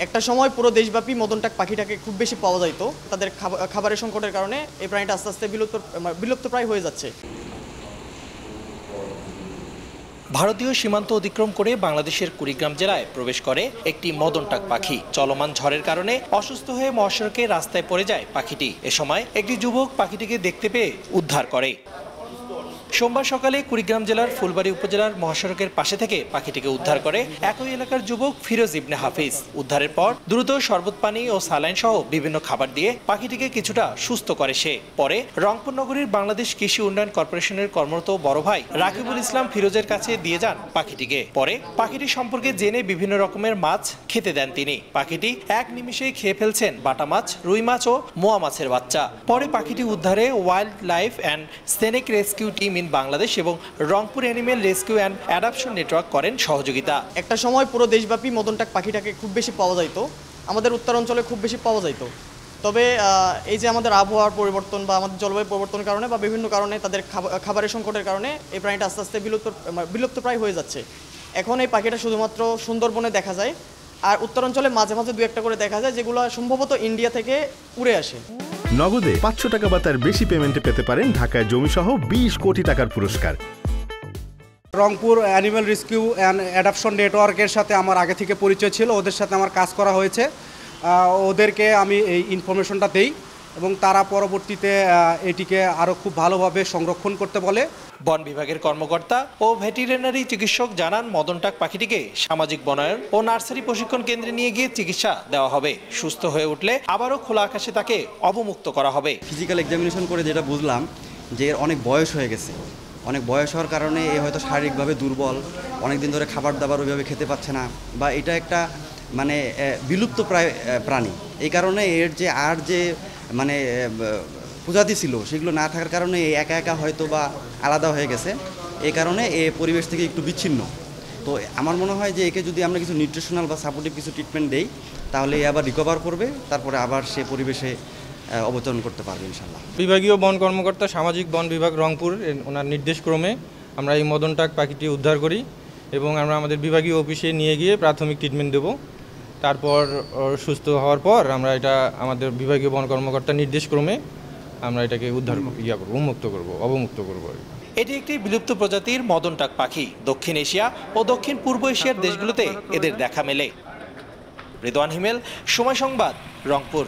একটা সময় পুরো দেশব্যাপী মদনটাক পাখিটাকে খুব বেশি পাওয়া যাইতো। তাদের খাবারের সংকটের কারণে এই প্রাণীটা আস্তে আস্তে বিলুপ্তপ্রায় হয়ে যাচ্ছে। ভারতীয় সীমান্ত অতিক্রম করে বাংলাদেশের কুড়িগ্রাম জেলায় প্রবেশ করে একটি মদনটাক পাখি। চলমান ঝড়ের কারণে অসুস্থ হয়ে মহাসড়কে রাস্তায় পড়ে যায় পাখিটি। এ সময় একটি যুবক পাখিটিকে দেখতে পেয়ে উদ্ধার করে। সোমবার সকালে কুড়িগ্রাম জেলার ফুলবাড়ী উপজেলার মহাসড়কের পাশে থেকে পাখিটিকে উদ্ধার করে একই এলাকার যুবক ফিরোজ ইবনে হাফিজ। উদ্ধারের পর দ্রুত শরবত পানি ও সালাইন সহ বিভিন্ন খাবার দিয়ে পাখিটিকে কিছুটা সুস্থ করে সে। পরে রংপুর নগরীর বাংলাদেশ কৃষি উন্নয়ন কর্পোরেশনের কর্মরত বড় ভাই রাকিবুল ইসলাম ফিরোজের কাছে দিয়ে যান পাখিটিকে। পরে পাখিটি সম্পর্কে জেনে বিভিন্ন রকমের মাছ খেতে দেন তিনি। পাখিটি এক নিমিষেই খেয়ে ফেলছেন বাটা মাছ, রুই মাছ ও মোয়া মাছের বাচ্চা। পরে পাখিটি উদ্ধারে wildlife and snake rescue team in Bangladesh এবং Rangpur animal rescue and adoption network করেন সহযোগিতা। একটা সময় পুরো দেশব্যাপী মদনটাক পাখিটাকে খুব বেশি পাওয়া যাইতো, আমাদের উত্তরাঞ্চলে খুব বেশি পাওয়া যাইতো। তবে এই যে আমাদের আবহাওয়ার পরিবর্তন বা আমাদের জলবায়ু পরিবর্তনের কারণে বা বিভিন্ন কারণে তাদের খাবারের সংকটের কারণে এই প্রাণীটা আস্তে আস্তে বিলুপ্তপ্রায় হয়ে যাচ্ছে। এখন এই পাখিটা শুধুমাত্র সুন্দরবনে দেখা যায়, আর উত্তরাঞ্চলে মাঝে মাঝে দু একটা করে দেখা যায়, যেগুলো সম্ভবত ইন্ডিয়া থেকে উড়ে আসে। নগদে 500 টাকা বা তার বেশি পেমেন্টে পেতে পারেন ঢাকায় জমিসহ 20 কোটি টাকার পুরস্কার। Rangpur animal rescue and adoption নেটওয়ার্কের সাথে আমার আগে থেকে পরিচয় ছিল, ওদের সাথে আমার কাজ করা হয়েছে। ওদেরকে আমি এই ইনফরমেশনটা দেই এবং তারা পরবর্তীতে এটিকে আরও খুব ভালোভাবে সংরক্ষণ করতে বলে। বন বিভাগের কর্মকর্তা ও ভেটেরিনারি চিকিৎসক জানান, মদনটাক পাখিটিকে সামাজিক বনায়ন ও নার্সারি প্রশিক্ষণ কেন্দ্রে নিয়ে গিয়ে চিকিৎসা দেওয়া হবে। সুস্থ হয়ে উঠলে আবারও খোলা আকাশে তাকে অবমুক্ত করা হবে। ফিজিক্যাল এক্সামিনেশন করে যেটা বুঝলাম যে এর অনেক বয়স হয়ে গেছে। অনেক বয়স হওয়ার কারণে এ হয়তো শারীরিকভাবে দুর্বল, অনেক দিন ধরে খাবার দাবার ওইভাবে খেতে পাচ্ছে না, বা এটা একটা মানে বিলুপ্ত প্রায় প্রাণী। এই কারণে এর যে আর যে মানে প্রজাতি ছিল সেগুলো না থাকার কারণে এই একা একা হয়তো বা আলাদা হয়ে গেছে। এই কারণে এ পরিবেশ থেকে একটু বিচ্ছিন্ন। তো আমার মনে হয় যে একে যদি আমরা কিছু নিউট্রিশনাল বা সাপোর্টিভ কিছু ট্রিটমেন্ট দেই, তাহলে এ আবার রিকভার করবে, তারপরে আবার সে পরিবেশে অবতরণ করতে পারবে ইনশাল্লাহ। বিভাগীয় বন কর্মকর্তা সামাজিক বন বিভাগ রংপুর ওনার নির্দেশক্রমে আমরা এই মদনটাক পাখিটি উদ্ধার করি এবং আমরা আমাদের বিভাগীয় অফিসে নিয়ে গিয়ে প্রাথমিক ট্রিটমেন্ট দেব। তারপর সুস্থ হওয়ার পর আমরা এটা আমাদের বিভাগীয় বন কর্মকর্তার নির্দেশক্রমে আমরা এটাকে উদ্ধার করবো, অবমুক্ত করবো। এটি একটি বিলুপ্ত প্রজাতির মদনটাক পাখি। দক্ষিণ এশিয়া ও দক্ষিণ পূর্ব এশিয়ার দেশগুলোতে এদের দেখা মেলে। রেদওয়ান হিমেল, সময় সংবাদ, রংপুর।